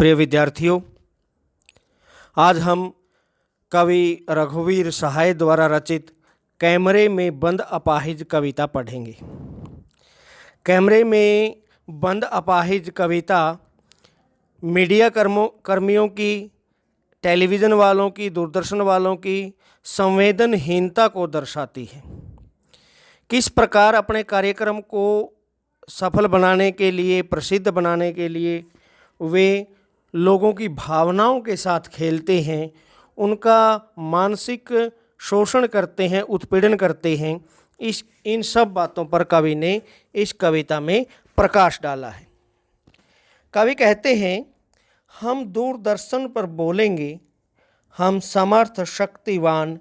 प्रिय विद्यार्थियों, आज हम कवि रघुवीर सहाय द्वारा रचित कैमरे में बंद अपाहिज कविता पढ़ेंगे। कैमरे में बंद अपाहिज कविता मीडिया कर्मियों की, टेलीविज़न वालों की, दूरदर्शन वालों की संवेदनहीनता को दर्शाती है। किस प्रकार अपने कार्यक्रम को सफल बनाने के लिए, प्रसिद्ध बनाने के लिए वे लोगों की भावनाओं के साथ खेलते हैं, उनका मानसिक शोषण करते हैं, उत्पीड़न करते हैं। इन सब बातों पर कवि ने इस कविता में प्रकाश डाला है। कवि कहते हैं, हम दूरदर्शन पर बोलेंगे, हम समर्थ शक्तिवान,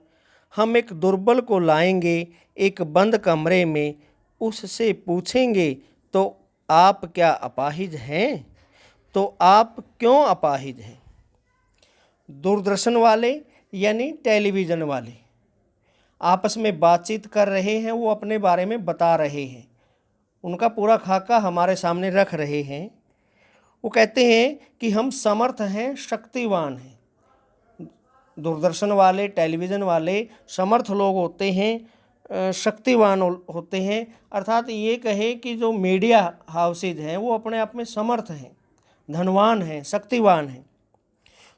हम एक दुर्बल को लाएंगे एक बंद कमरे में, उससे पूछेंगे तो आप क्या अपाहिज हैं, तो आप क्यों अपाहिज हैं। दूरदर्शन वाले यानी टेलीविज़न वाले आपस में बातचीत कर रहे हैं, वो अपने बारे में बता रहे हैं, उनका पूरा खाका हमारे सामने रख रहे हैं। वो कहते हैं कि हम समर्थ हैं, शक्तिवान हैं। दूरदर्शन वाले, टेलीविज़न वाले समर्थ लोग होते हैं, शक्तिवान होते हैं। अर्थात ये कहे कि जो मीडिया हाउसेज हैं वो अपने आप में समर्थ हैं, धनवान हैं, शक्तिवान हैं।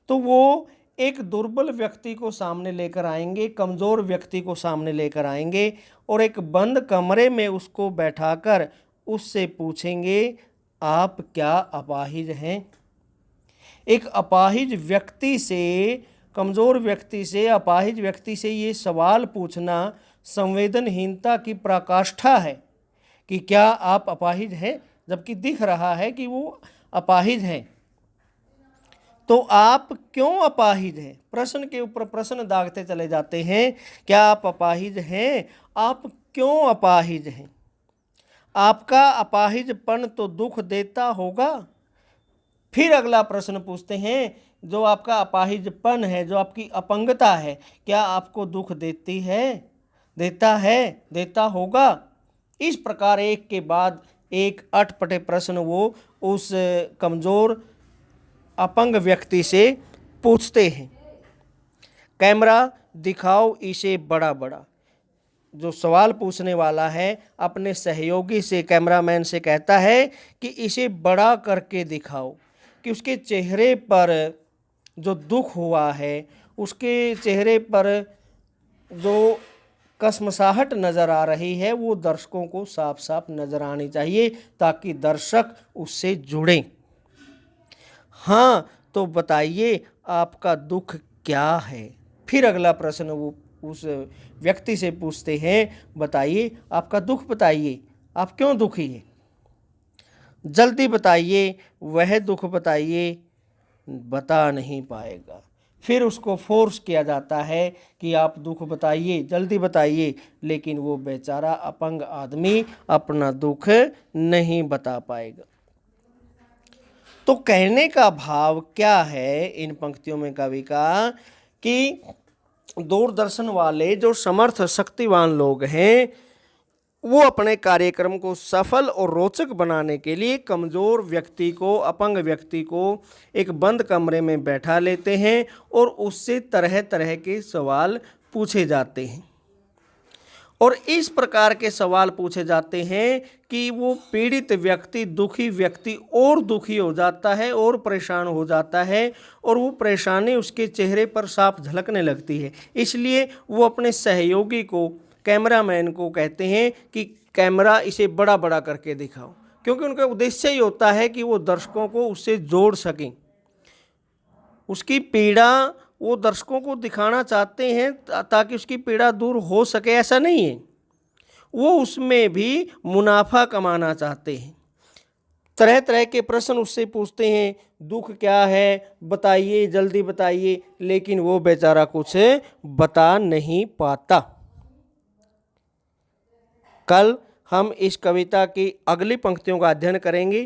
तो वो एक दुर्बल व्यक्ति को सामने लेकर आएंगे, कमज़ोर व्यक्ति को सामने लेकर आएंगे और एक बंद कमरे में उसको बैठाकर उससे पूछेंगे आप क्या अपाहिज हैं। एक अपाहिज व्यक्ति से, कमज़ोर व्यक्ति से, अपाहिज व्यक्ति से ये सवाल पूछना संवेदनहीनता की पराकाष्ठा है कि क्या आप अपाहिज हैं, जबकि दिख रहा है कि वो अपाहिज हैं। तो आप क्यों अपाहिज हैं, प्रश्न के ऊपर प्रश्न दागते चले जाते हैं। क्या आप अपाहिज हैं, आप क्यों अपाहिज हैं। आपका अपाहिजपन तो दुख देता होगा। फिर अगला प्रश्न पूछते हैं, जो आपका अपाहिजपन है, जो आपकी अपंगता है, क्या आपको दुख देती है, देता होगा। इस प्रकार एक के बाद एक अटपटे प्रश्न वो उस कमज़ोर अपंग व्यक्ति से पूछते हैं। कैमरा दिखाओ इसे बड़ा बड़ा। जो सवाल पूछने वाला है अपने सहयोगी से, कैमरामैन से कहता है कि इसे बड़ा करके दिखाओ, कि उसके चेहरे पर जो दुख हुआ है, उसके चेहरे पर जो कसमसाहट नज़र आ रही है, वो दर्शकों को साफ साफ नज़र आनी चाहिए ताकि दर्शक उससे जुड़ें। हाँ तो बताइए आपका दुख क्या है। फिर अगला प्रश्न वो उस व्यक्ति से पूछते हैं, बताइए आपका दुख, बताइए आप क्यों दुखी हैं, जल्दी बताइए, वह दुख बताइए, बता नहीं पाएगा। फिर उसको फोर्स किया जाता है कि आप दुख बताइए, जल्दी बताइए, लेकिन वो बेचारा अपंग आदमी अपना दुख नहीं बता पाएगा। तो कहने का भाव क्या है इन पंक्तियों में कवि का, कि दूरदर्शन वाले जो समर्थ शक्तिवान लोग हैं वो अपने कार्यक्रम को सफल और रोचक बनाने के लिए कमज़ोर व्यक्ति को, अपंग व्यक्ति को एक बंद कमरे में बैठा लेते हैं और उससे तरह तरह के सवाल पूछे जाते हैं। और इस प्रकार के सवाल पूछे जाते हैं कि वो पीड़ित व्यक्ति, दुखी व्यक्ति और दुखी हो जाता है और परेशान हो जाता है, और वो परेशानी उसके चेहरे पर साफ झलकने लगती है। इसलिए वो अपने सहयोगी को, कैमरामैन को कहते हैं कि कैमरा इसे बड़ा बड़ा करके दिखाओ, क्योंकि उनका उद्देश्य ही होता है कि वो दर्शकों को उससे जोड़ सकें। उसकी पीड़ा वो दर्शकों को दिखाना चाहते हैं ताकि उसकी पीड़ा दूर हो सके, ऐसा नहीं है। वो उसमें भी मुनाफा कमाना चाहते हैं। तरह तरह के प्रश्न उससे पूछते हैं, दुख क्या है, बताइए, जल्दी बताइए, लेकिन वो बेचारा कुछ बता नहीं पाता। कल हम इस कविता की अगली पंक्तियों का अध्ययन करेंगे।